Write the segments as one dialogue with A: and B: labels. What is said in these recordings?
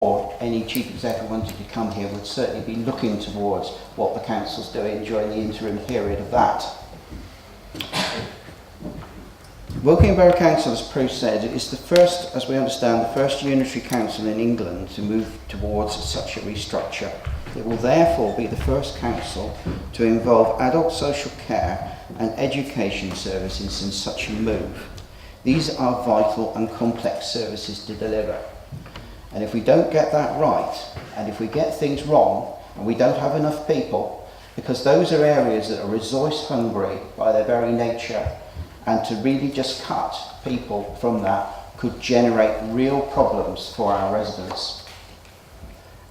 A: or any chief executive wanted to come here would certainly be looking towards what the council's doing during the interim period of that. Woking Borough Council, as Prue said, is the first, as we understand, the first unitary council in England to move towards such a restructure. It will therefore be the first council to involve adult social care and education services in such a move. These are vital and complex services to deliver. And if we don't get that right, and if we get things wrong, and we don't have enough people, because those are areas that are resource hungry by their very nature, and to really just cut people from that could generate real problems for our residents.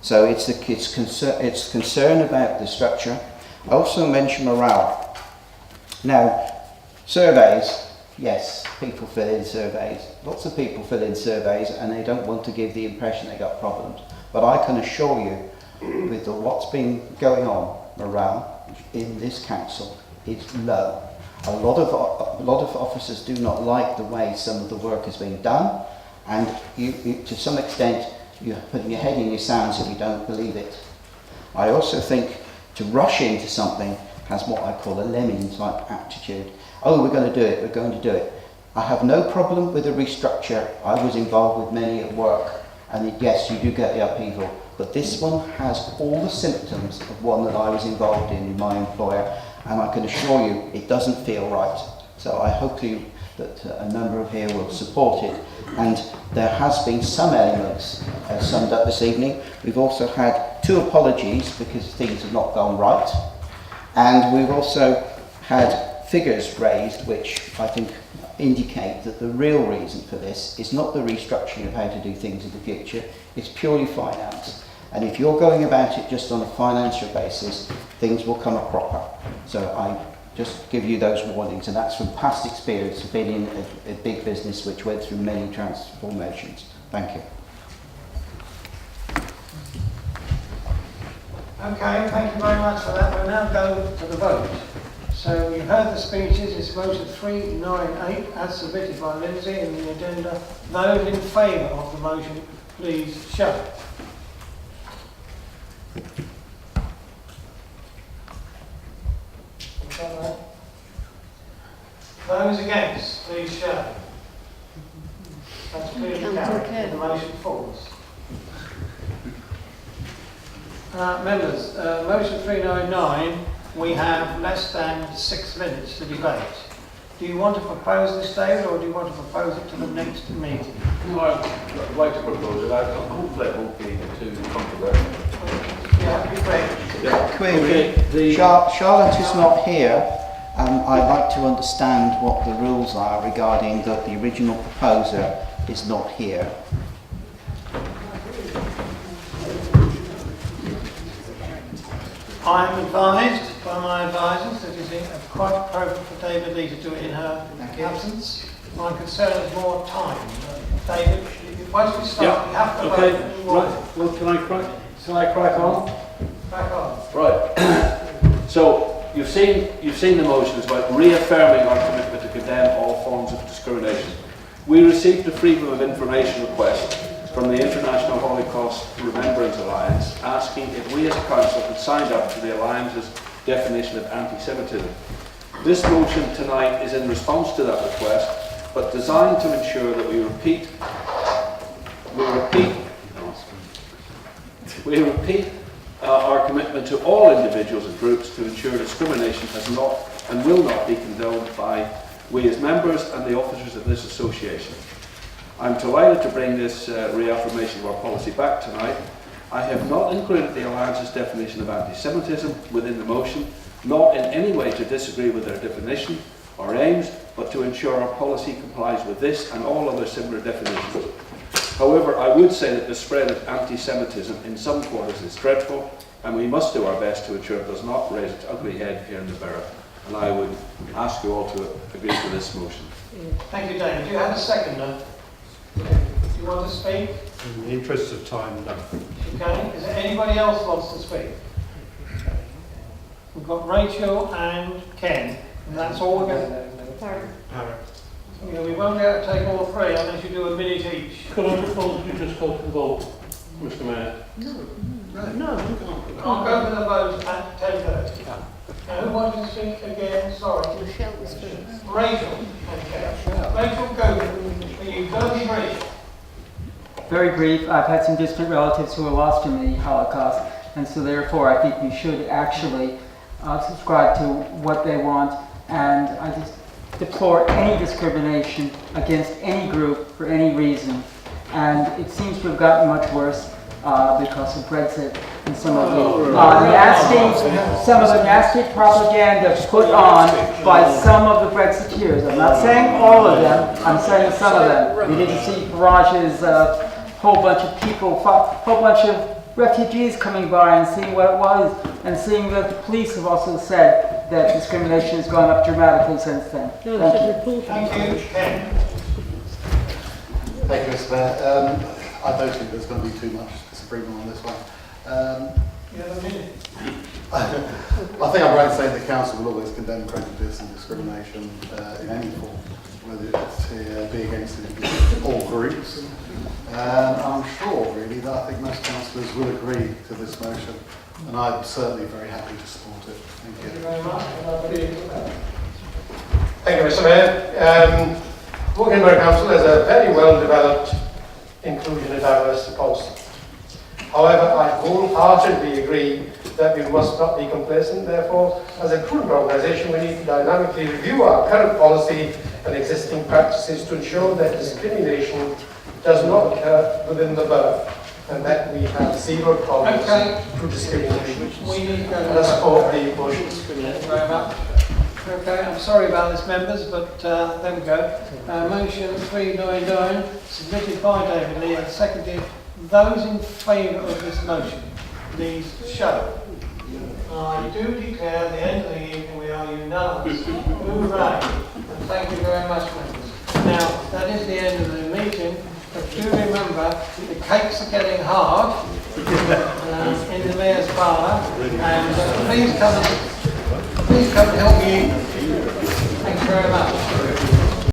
A: So it's concern about the structure. I also mentioned morale. Now, surveys, yes, people fill in surveys. Lots of people fill in surveys and they don't want to give the impression they got problems. But I can assure you, with what's been going on, morale in this council is low. A lot of officers do not like the way some of the work is being done, and you to some extent you're putting your head in your sands if you don't believe it. I also think to rush into something has what I call a lemming type attitude. Oh, we're going to do it, we're going to do it. I have no problem with the restructure. I was involved with many at work, and yes, you do get the upheaval, but this one has all the symptoms of one that I was involved in my employer, and I can assure you it doesn't feel right. So I hope that a number of here will support it. And there has been some elements summed up this evening. We've also had 2 apologies because things have not gone right. And we've also had figures raised which I think indicate that the real reason for this is not the restructuring of how to do things in the future, it's purely finance. And if you're going about it just on a financial basis, things will come a cropper. So I just give you those warnings, and that's from past experience of being in a big business which went through many transformations. Thank you.
B: Okay, thank you very much for that. We'll now go to the vote. So you heard the speeches. It's motion 398 as submitted by Lindsay in the agenda. Those in favour of the motion, please show. Those against, please show. That's clearly carried. The motion falls. Members, motion 399, we have less than 6 minutes to debate. Do you want to propose this, David, or do you want to propose it to the next meeting?
C: I'd like to propose it. I hopefully it won't be too controversial.
B: Yeah, be quick.
C: Yeah.
A: Query.
C: Okay,
A: Charlotte is not here. I'd like to understand what the rules are regarding that the original proposer is not here.
B: I am advised by my advisors that it is quite appropriate for David Lee to do it in her absence. My concern is more time. David, once we start, we have to
C: okay.
B: vote.
C: Right. Well, shall I crack on?
B: Back on.
C: Right. So you've seen the motions about reaffirming our commitment to condemn all forms of discrimination. We received a Freedom of Information request from the International Holocaust Remembrance Alliance asking if we as a council had signed up to the Alliance's definition of anti-Semitism. This motion tonight is in response to that request, but designed to ensure that we repeat our commitment to all individuals and groups to ensure discrimination has not and will not be condoned by we as members and the officers of this association. I'm delighted to bring this reaffirmation of our policy back tonight. I have not included the Alliance's definition of anti-Semitism within the motion, not in any way to disagree with their definition or aims, but to ensure our policy complies with this and all other similar definitions. However, I would say that the spread of anti-Semitism in some quarters is dreadful, and we must do our best to ensure it does not raise its ugly head here in the borough. And I would ask you all to agree to this motion.
B: Thank you, David. Do you have a seconder? Do you want to speak?
D: In the interest of time, no.
B: Okay. Is there anybody else wants to speak? We've got Rachel and Ken, and that's all we're going to. We won't be able to take all 3 unless you do a minute each.
E: Could I propose you just go to the vote?
D: Mr Mayor.
B: I'll go for the vote at 10:30. Now, who wants to speak again? Sorry.
E: Michelle was first.
B: Rachel. Okay. Rachel, go. Are you going to be Rachel?
F: Very brief. I've had some distant relatives who were lost in the Holocaust, and so therefore I think we should actually subscribe to what they want, and I just deplore any discrimination against any group for any reason. And it seems to have gotten much worse because of Brexit and some of the nasty propaganda put on by some of the Brexiteers. I'm not saying all of them, I'm saying some of them. We didn't see Farage's whole bunch of people, whole bunch of refugees coming by and seeing what it was, and seeing that the police have also said that discrimination has gone up dramatically since then. Thank you.
B: Thank you. Ken.
G: Thank you, Mr Mayor. I don't think there's going to be too much disagreement on this one.
B: You have a minute.
G: I think I'm right to say the council will always condemn prejudice and discrimination in any form, whether it's be against all groups. I'm sure, really, that I think most councillors will agree to this motion, and I'm certainly very happy to support it. Thank
B: Thank you
G: you.
B: very much.
H: Thank you, Mr Mayor. Woking Borough Council has a very well developed inclusion and diversity policy. However, I wholeheartedly agree that we must not be complacent. Therefore, as a current organisation, we need to dynamically review our current policy and existing practices to ensure that discrimination does not occur within the borough, and that we have zero tolerance to discrimination.
B: We need to go
H: And I support the motion.
B: Thank you very much. Okay, I'm sorry about this, members, but there we go. Motion 399, submitted by David Lee and seconded. Those in favour of this motion, please show. I do declare at the end of the evening we are unanimous. Hooray! And thank you very much, members. Now, that is the end of the meeting, but do remember the cakes are getting hard in the Mayor's Parlour, and please come and help me eat. Thank you very much.